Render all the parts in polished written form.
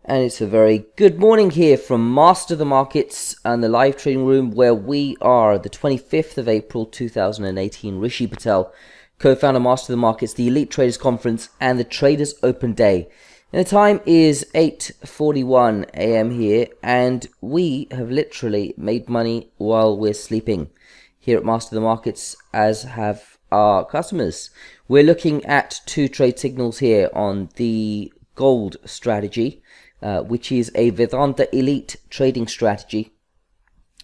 And it's a very good morning here from Master the Markets and the live trading room, where we are the 25th of April 2018. Rishi Patel, co-founder Master the Markets, the Elite Traders Conference and the Traders Open Day. And the time is 8:41 a.m. here, and we have literally made money while we're sleeping here at Master the Markets, as have our customers. We're looking at two trade signals here on the gold strategy, which is a Vedanta Elite trading strategy,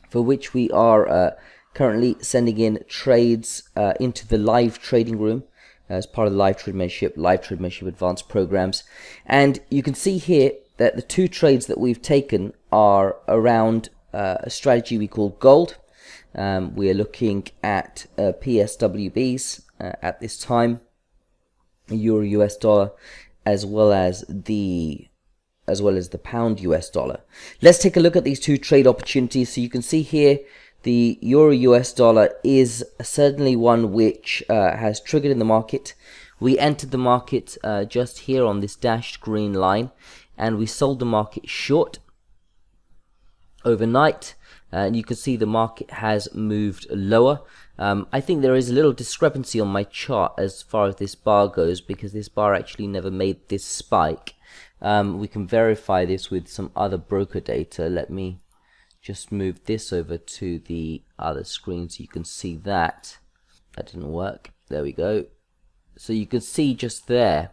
for which we are currently sending in trades into the live trading room as part of the live trade membership advanced programs. And you can see here that the two trades that we've taken are around a strategy we call gold. We are looking at PSWBs at this time, Euro US dollar, as well as the pound US dollar. Let's take a look at these two trade opportunities. So you can see here the Euro US dollar is certainly one which has triggered in the market. We entered the market just here on this dashed green line, and we sold the market short overnight. And you can see the market has moved lower. I think there is a little discrepancy on my chart as far as this bar goes, because this bar actually never made this spike. We can verify this with some other broker data. Let me just move this over to the other screen so you can see that. That didn't work. There we go. So you can see just there,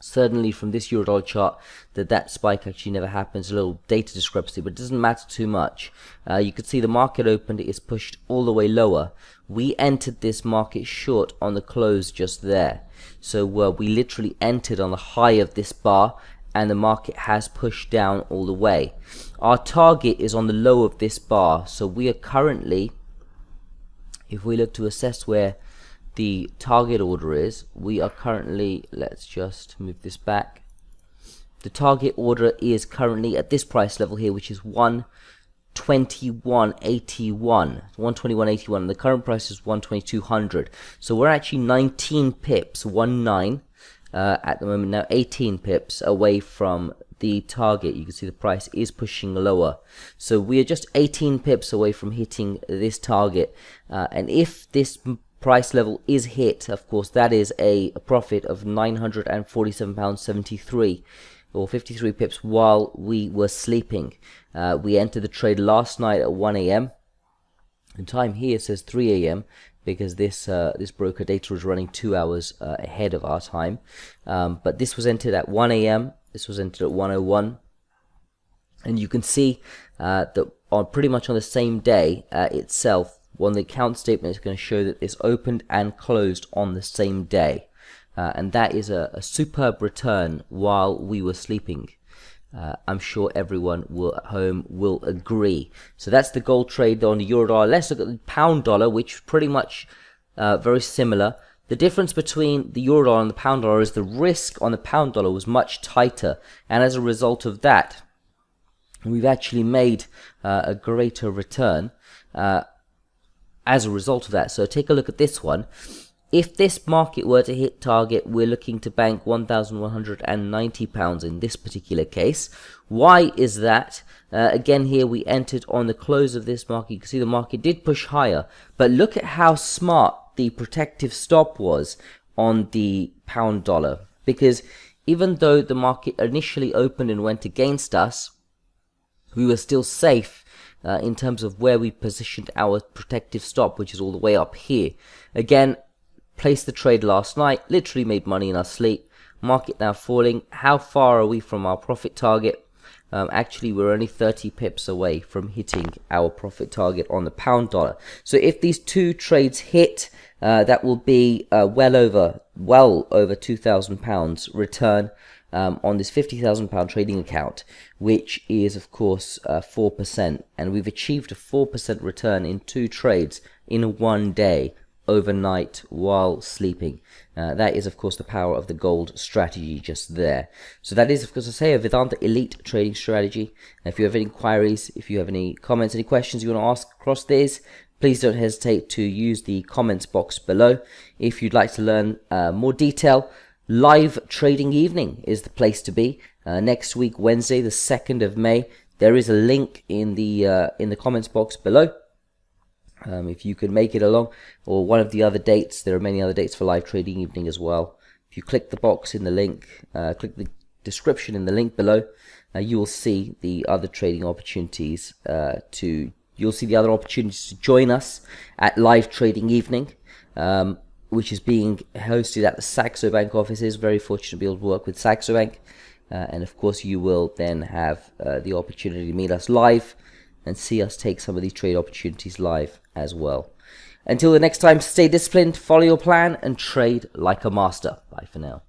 certainly from this Eurodollar chart, that spike actually never happens. A little data discrepancy, but it doesn't matter too much. You can see the market opened, it is pushed all the way lower. We entered this market short on the close just there. So we literally entered on the high of this bar, and the market has pushed down all the way. Our target is on the low of this bar. So we are currently, if we look to assess where the target order is, we are currently, let's just move this back. The target order is currently at this price level here, which is 121.81. 121.81. The current price is 122.00. So we're actually 19 pips, 19 at the moment now, 18 pips away from the target. You can see the price is pushing lower. So we are just 18 pips away from hitting this target. And if this price level is hit, of course, that is a profit of £947.73 or 53 pips while we were sleeping. We entered the trade last night at 1 a.m. and time here says 3 a.m. because this broker data is running 2 hours ahead of our time. But this was entered at 1 a.m. This was entered at 1:01, and you can see that on pretty much on the same day itself, on the account statement, is going to show that this opened and closed on the same day. And that is a superb return while we were sleeping. I'm sure everyone at home will agree. So that's the gold trade on the euro dollar. Let's look at the pound dollar, which pretty much very similar. The difference between the euro dollar and the pound dollar is the risk on the pound dollar was much tighter, and as a result of that, we've actually made a greater return as a result of that. So take a look at this one. If this market were to hit target, we're looking to bank £1,190 in this particular case. Why is that? Again, here we entered on the close of this market. You can see the market did push higher, but look at how smart the protective stop was on the pound dollar, because even though the market initially opened and went against us, we were still safe in terms of where we positioned our protective stop, which is all the way up here. Again, placed the trade last night, literally made money in our sleep. Market now falling. How far are we from our profit target? Actually, we're only 30 pips away from hitting our profit target on the pound dollar. So if these two trades hit, that will be well over £2,000 return on this £50,000 trading account, which is of course 4%, and we've achieved a 4% return in two trades in one day, overnight while sleeping. That is of course the power of the gold strategy just there. So that is, of course, I say, a Vedanta Elite trading strategy. If you have any inquiries, if you have any comments, any questions you want to ask across this, please don't hesitate to use the comments box below. If you'd like to learn more detail, Live Trading Evening is the place to be. Next week, Wednesday, the 2nd of May, there is a link in the comments box below. If you can make it along, or one of the other dates, there are many other dates for live trading evening as well. If you click the box in the link, click the description in the link below, you will see the other trading opportunities. You'll see the other opportunities to join us at live trading evening, which is being hosted at the Saxo Bank offices. Very fortunate to be able to work with Saxo Bank, and of course you will then have the opportunity to meet us live and see us take some of these trade opportunities live as well. Until the next time, stay disciplined, follow your plan, and trade like a master. Bye for now.